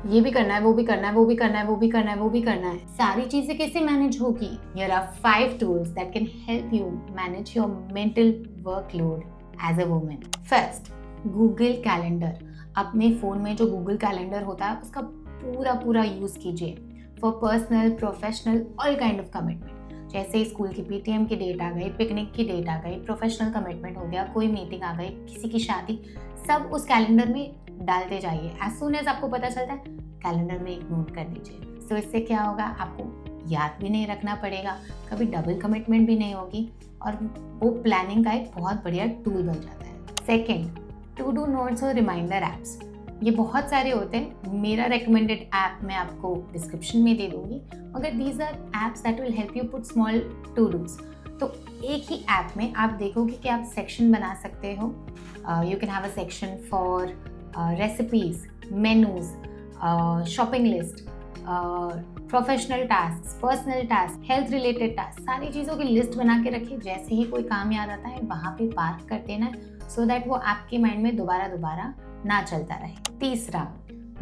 ये भी करना है, वो भी करना है, वो भी करना है, वो भी करना है, वो भी करना है, सारी चीजें कैसे मैनेज होगी? Here are 5 tools that can help you manage your mental workload as a woman. First, Google Calendar. अपने फोन में जो Google Calendar होता है उसका पूरा पूरा यूज कीजिए for personal, professional, all kind of commitment. जैसे स्कूल की पीटीएम की डेट आ गई, पिकनिक की डेट आ गई, प्रोफेशनल कमिटमेंट हो गया, कोई मीटिंग आ गई, किसी की शादी, सब उस कैलेंडर में डालते जाइए। एज सून एज आपको पता चलता है कैलेंडर में एक नोट कर दीजिए। सो इससे क्या होगा, आपको याद भी नहीं रखना पड़ेगा, कभी डबल कमिटमेंट भी नहीं होगी और वो प्लानिंग का एक बहुत बढ़िया टूल बन जाता है। सेकेंड, टू डू नोट्स और रिमाइंडर ऐप्स। ये बहुत सारे होते हैं, मेरा रेकमेंडेड ऐप मैं आपको डिस्क्रिप्शन में दे दूंगी, मगर these are apps that will help you put small to dos. तो एक ही ऐप में आप देखोगे कि आप सेक्शन बना सकते हो। You can have a section for recipes, menus, shopping list, professional task, personal task, health related task, सारी चीज़ों की लिस्ट बना के रखिए। जैसे ही कोई काम याद आता है वहाँ पे पार्क कर देना सो दैट वो आपके माइंड में दोबारा दोबारा ना चलता रहे। तीसरा,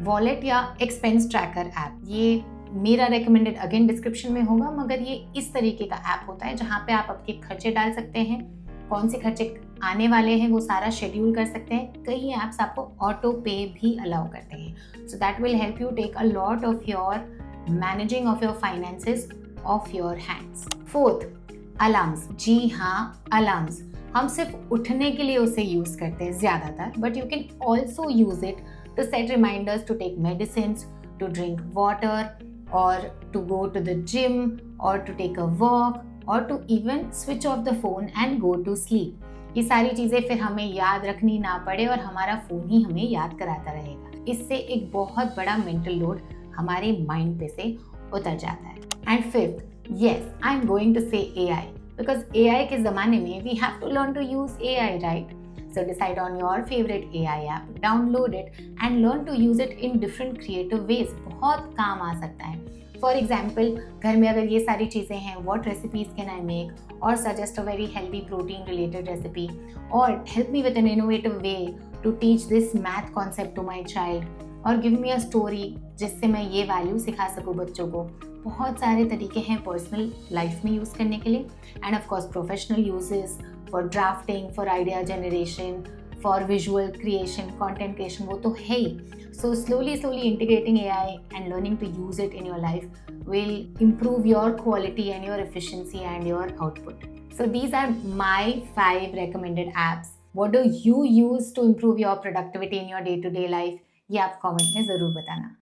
वॉलेट या एक्सपेंस ट्रैकर ऐप। ये मेरा रेकमेंडेड अगेन डिस्क्रिप्शन में होगा, मगर ये इस तरीके का ऐप होता है जहाँ पे आप आपके खर्चे डाल सकते हैं, कौन से खर्चे आने वाले हैं वो सारा शेड्यूल कर सकते हैं। कई ऐप्स आपको ऑटो पे भी अलाउ करते हैं, so that will help you take a lot of your managing of your finances of your hands. Fourth, alarms. जी हाँ, अलार्म्स। हम सिर्फ उठने के लिए उसे यूज करते हैं ज्यादातर, but you can also use it to set reminders to take medicine, to drink water, or to go to the gym, or to take a walk, or to even switch off the phone and go to sleep. ये सारी चीजें फिर हमें याद रखनी ना पड़े और हमारा फोन ही हमें याद कराता रहेगा। इससे एक बहुत बड़ा मेंटल लोड हमारे माइंड पे से उतर जाता है। And fifth, yes, I am going to say AI, because AI के जमाने में we have to learn to use AI, right? So decide on your favorite AI app, download it and learn to use it in different creative ways. बहुत काम आ सकता है। For example, घर में अगर ये सारी चीज़ें हैं, what recipes can I make? Or suggest a very healthy protein related recipe? Or help me with an innovative way to teach this math concept to my child? Or give me a story जिससे मैं ये value सिखा सकूँ बच्चों को। बहुत सारे तरीके हैं पर्सनल लाइफ में यूज़ करने के लिए, and of course professional uses for drafting, for idea generation, for visual creation, content creation, वो तो है ही। So slowly integrating AI and learning to use it in your life will improve your quality and your efficiency and your output. So these are my 5 recommended apps. What do you use to improve your productivity in your day-to-day life? ये आप comment में ज़रूर बताना।